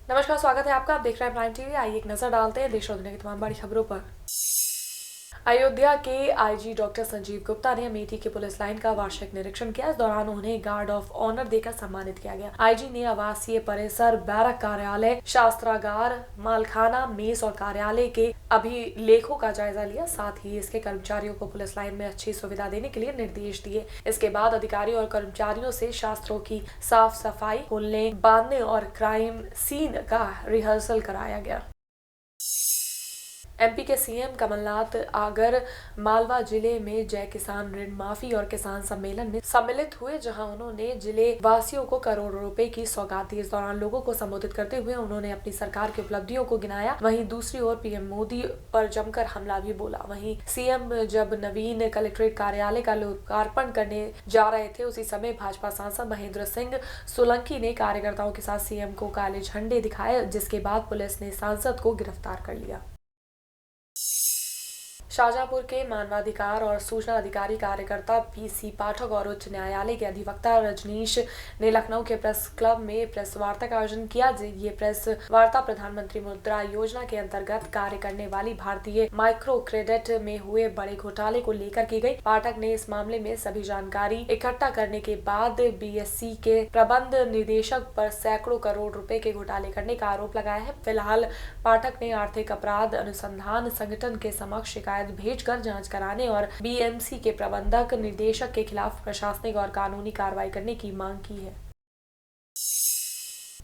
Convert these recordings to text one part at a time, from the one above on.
नमस्कार, स्वागत है आपका। आप देख रहे हैं प्राइम टीवी। आइए एक नजर डालते हैं देश और दुनिया की तमाम बड़ी खबरों पर। अयोध्या के आईजी डॉक्टर संजीव गुप्ता ने अमेठी के पुलिस लाइन का वार्षिक निरीक्षण किया। इस दौरान उन्हें गार्ड ऑफ ऑनर देकर सम्मानित किया गया। आईजी ने आवासीय परिसर, बैरक कार्यालय, शास्त्रागार, मालखाना, मेस और कार्यालय के अभिलेखों का जायजा लिया। साथ ही इसके कर्मचारियों को पुलिस लाइन में अच्छी सुविधा देने के लिए निर्देश दिए। इसके बाद अधिकारियों और कर्मचारियों से शास्त्रों की साफ सफाई, खोलने, बांधने और क्राइम सीन का रिहर्सल कराया गया। एमपी के सीएम कमलनाथ आगर मालवा जिले में जय किसान ऋण माफी और किसान सम्मेलन में सम्मिलित हुए, जहां उन्होंने जिले वासियों को करोड़ों रुपए की सौगात दी। इस दौरान लोगों को संबोधित करते हुए उन्होंने अपनी सरकार की उपलब्धियों को गिनाया। वहीं दूसरी ओर पीएम मोदी पर जमकर हमला भी बोला। वहीं सीएम जब नवीन कलेक्ट्रेट कार्यालय का लोकार्पण करने जा रहे थे, उसी समय भाजपा सांसद महेंद्र सिंह सोलंकी ने कार्यकर्ताओं के साथ सीएम को काले झंडे दिखाए, जिसके बाद पुलिस ने सांसद को गिरफ्तार कर लिया। शाहजहांपुर के मानवाधिकार और सूचना अधिकारी कार्यकर्ता पीसी पाठक और उच्च न्यायालय के अधिवक्ता रजनीश ने लखनऊ के प्रेस क्लब में प्रेस वार्ता का आयोजन किया। ये प्रेस वार्ता प्रधानमंत्री मुद्रा योजना के अंतर्गत कार्य करने वाली भारतीय माइक्रो क्रेडिट में हुए बड़े घोटाले को लेकर की गई। पाठक ने इस मामले में सभी जानकारी इकट्ठा करने के बाद बीएससी के प्रबंध निदेशक पर सैकड़ों करोड़ रुपए के घोटाले करने का आरोप लगाया है। फिलहाल पाठक ने आर्थिक अपराध अनुसंधान संगठन के समक्ष शिकायत भेजकर जांच कराने और बीएमसी के प्रबंधक निदेशक के खिलाफ प्रशासनिक और कानूनी कार्रवाई करने की मांग की है।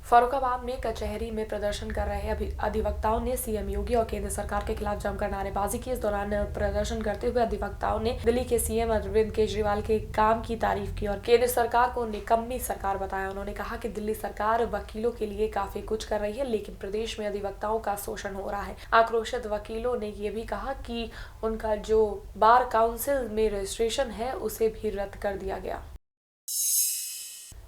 फर्रुखाबाद में कचहरी में प्रदर्शन कर रहे अधिवक्ताओं ने सीएम योगी और केंद्र सरकार के खिलाफ जमकर नारेबाजी की। इस दौरान प्रदर्शन करते हुए अधिवक्ताओं ने दिल्ली के सीएम अरविंद केजरीवाल के काम की तारीफ की और केंद्र सरकार को निकम्मी सरकार बताया। उन्होंने कहा कि दिल्ली सरकार वकीलों के लिए काफी कुछ कर रही है, लेकिन प्रदेश में अधिवक्ताओं का शोषण हो रहा है। आक्रोशित वकीलों ने ये भी कहा कि उनका जो बार काउंसिल में रजिस्ट्रेशन है, उसे भी रद्द कर दिया गया।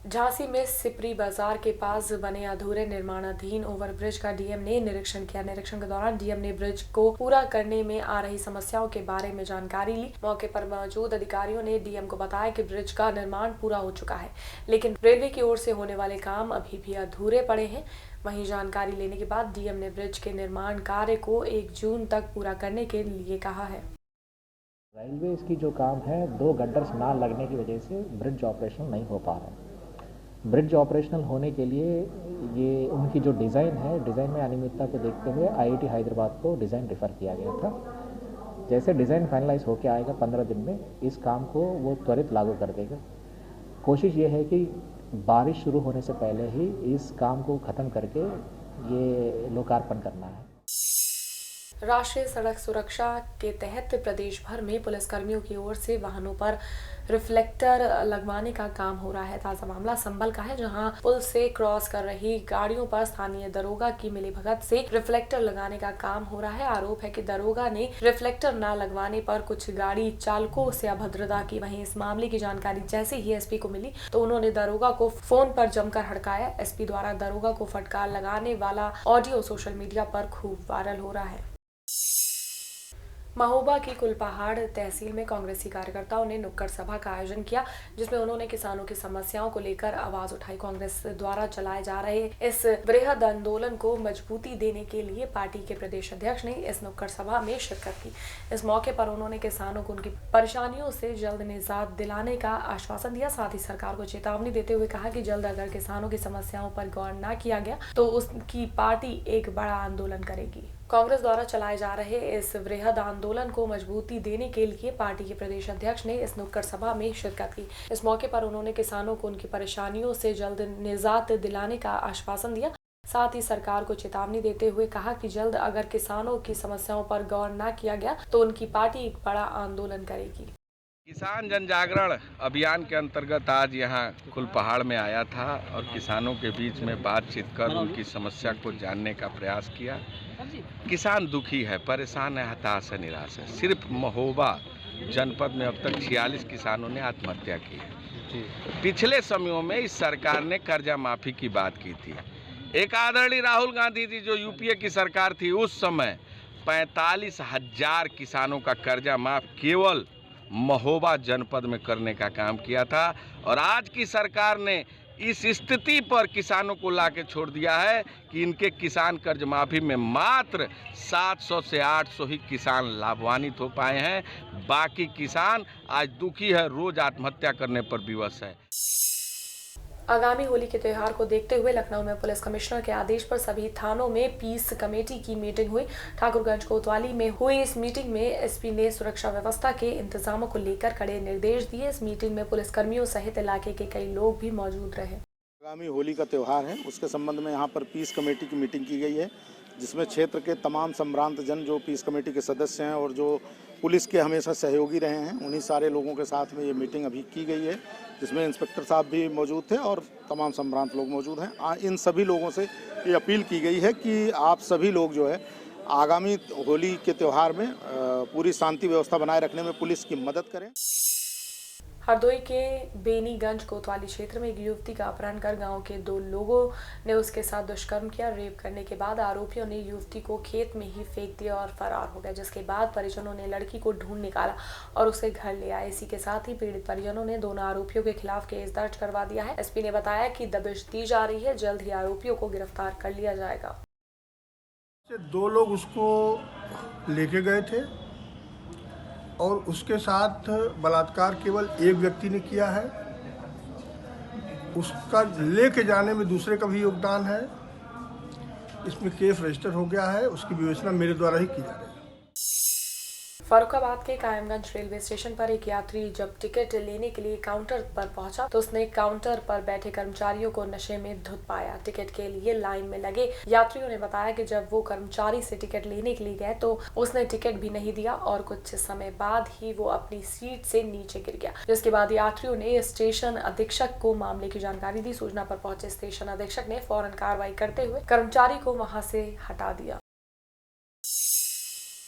झांसी में सिपरी बाजार के पास बने अधूरे निर्माणाधीन ओवरब्रिज का डीएम ने निरीक्षण किया। निरीक्षण के दौरान डीएम ने ब्रिज को पूरा करने में आ रही समस्याओं के बारे में जानकारी ली। मौके पर मौजूद अधिकारियों ने डीएम को बताया कि ब्रिज का निर्माण पूरा हो चुका है, लेकिन रेलवे की ओर से होने वाले काम अभी भी अधूरे पड़े हैं। वहीं जानकारी लेने के बाद डीएम ने ब्रिज के निर्माण कार्य को 1 जून तक पूरा करने के लिए कहा है। रेलवे की जो काम है, 2 गड्डर्स ना लगने की वजह से ब्रिज ऑपरेशनल नहीं हो पा रहा है। ब्रिज ऑपरेशनल होने के लिए ये उनकी जो डिज़ाइन है, डिज़ाइन में अनियमितता को देखते हुए आईआईटी हैदराबाद को डिज़ाइन रेफ़र किया गया था। जैसे डिज़ाइन फाइनलाइज होकर आएगा 15 दिन में, इस काम को वो त्वरित लागू कर देगा। कोशिश ये है कि बारिश शुरू होने से पहले ही इस काम को ख़त्म करके ये लोकार्पण करना है। राष्ट्रीय सड़क सुरक्षा के तहत प्रदेश भर में पुलिसकर्मियों की ओर से वाहनों पर रिफ्लेक्टर लगवाने का काम हो रहा है। ताजा मामला संभल का है, जहां पुल से क्रॉस कर रही गाड़ियों पर स्थानीय दरोगा की मिलीभगत से रिफ्लेक्टर लगाने का काम हो रहा है। आरोप है कि दरोगा ने रिफ्लेक्टर न लगवाने पर कुछ गाड़ी चालकों से अभद्रता की। वहीं इस मामले की जानकारी जैसे ही एसपी को मिली तो उन्होंने दरोगा को फोन पर जमकर हड़काया। एसपी द्वारा दरोगा को फटकार लगाने वाला ऑडियो सोशल मीडिया पर खूब वायरल हो रहा है। महोबा की कुलपहाड़ तहसील में कांग्रेसी कार्यकर्ताओं ने नुक्कड़ सभा का आयोजन किया, जिसमें उन्होंने किसानों की समस्याओं को लेकर आवाज उठाई। कांग्रेस द्वारा चलाए जा रहे इस वृहद आंदोलन को मजबूती देने के लिए पार्टी के प्रदेश अध्यक्ष ने इस नुक्कड़ सभा में शिरकत की। इस मौके पर उन्होंने किसानों को उनकी परेशानियों से जल्द निजात दिलाने का आश्वासन दिया। साथ ही सरकार को चेतावनी देते हुए कहा कि जल्द अगर किसानों की समस्याओं पर गौर न किया गया तो उसकी पार्टी एक बड़ा आंदोलन करेगी। कांग्रेस द्वारा चलाए जा रहे इस वृहद आंदोलन को मजबूती देने के लिए पार्टी के प्रदेश अध्यक्ष ने इस नुक्कड़ सभा में शिरकत की। इस मौके पर उन्होंने किसानों को उनकी परेशानियों से जल्द निजात दिलाने का आश्वासन दिया। साथ ही सरकार को चेतावनी देते हुए कहा कि जल्द अगर किसानों की समस्याओं पर गौर न किया गया तो उनकी पार्टी एक बड़ा आंदोलन करेगी। किसान जन जागरण अभियान के अंतर्गत आज यहाँ कुलपहाड़ में आया था और किसानों के बीच में बातचीत कर उनकी समस्या को जानने का प्रयास किया। किसान दुखी है, परेशान है, हताश है, निराश है। सिर्फ महोबा जनपद में अब तक 46 किसानों ने आत्महत्या की है। पिछले समयों में इस सरकार ने कर्जा माफी की बात की थी। एक आदरणीय राहुल गांधी जी जो यूपीए की सरकार थी, उस समय 45,000 किसानों का कर्जा माफ केवल महोबा जनपद में करने का काम किया था। और आज की सरकार ने इस स्थिति पर किसानों को लाके छोड़ दिया है कि इनके किसान कर्ज माफी में मात्र 700 से 800 ही किसान लाभान्वित हो पाए हैं। बाकी किसान आज दुखी है, रोज आत्महत्या करने पर विवश है। आगामी होली के त्यौहार को देखते हुए लखनऊ में पुलिस कमिश्नर के आदेश पर सभी थानों में पीस कमेटी की मीटिंग हुई। ठाकुरगंज कोतवाली में हुई इस मीटिंग में एसपी ने सुरक्षा व्यवस्था के इंतजामों को लेकर कड़े निर्देश दिए। इस मीटिंग में पुलिसकर्मियों सहित इलाके के कई लोग भी मौजूद रहे। आगामी होली का त्यौहार है, उसके संबंध में यहाँ पर पीस कमेटी की मीटिंग की गई है, जिसमें क्षेत्र के तमाम संभ्रांत जन जो पीस कमेटी के सदस्य हैं और जो पुलिस के हमेशा सहयोगी रहे हैं, उन्हीं सारे लोगों के साथ में ये मीटिंग अभी की गई है, जिसमें इंस्पेक्टर साहब भी मौजूद थे और तमाम संभ्रांत लोग मौजूद हैं। इन सभी लोगों से ये अपील की गई है कि आप सभी लोग जो है आगामी होली के त्यौहार में पूरी शांति व्यवस्था बनाए रखने में पुलिस की मदद करें। हरदोई के बेनीगंज कोतवाली क्षेत्र में एक युवती का अपहरण कर गांव के 2 लोगों ने उसके साथ दुष्कर्म किया। रेप करने के बाद आरोपियों ने युवती को खेत में ही फेंक दिया और फरार हो गए, जिसके बाद परिजनों ने लड़की को ढूंढ निकाला और उसे घर ले आए। इसी के साथ ही पीड़ित परिजनों ने दोनों आरोपियों के खिलाफ केस दर्ज करवा दिया है। एसपी ने बताया कि दबिश दी जा रही है, जल्द ही आरोपियों को गिरफ्तार कर लिया जाएगा। 2 लोग उसको लेके गए थे और उसके साथ बलात्कार केवल एक व्यक्ति ने किया है। उसका लेके जाने में दूसरे का भी योगदान है। इसमें केस रजिस्टर हो गया है, उसकी विवेचना मेरे द्वारा ही की जा रही है। फर्रुखाबाद के कायमगंज रेलवे स्टेशन पर एक यात्री जब टिकट लेने के लिए काउंटर पर पहुंचा तो उसने काउंटर पर बैठे कर्मचारियों को नशे में धुत पाया। टिकट के लिए लाइन में लगे यात्रियों ने बताया कि जब वो कर्मचारी से टिकट लेने के लिए गए तो उसने टिकट भी नहीं दिया और कुछ समय बाद ही वो अपनी सीट से नीचे गिर गया, जिसके बाद यात्रियों ने स्टेशन अधीक्षक को मामले की जानकारी दी। सूचना पर पहुंचे स्टेशन अधीक्षक ने फौरन कार्रवाई करते हुए कर्मचारी को वहां से हटा दिया।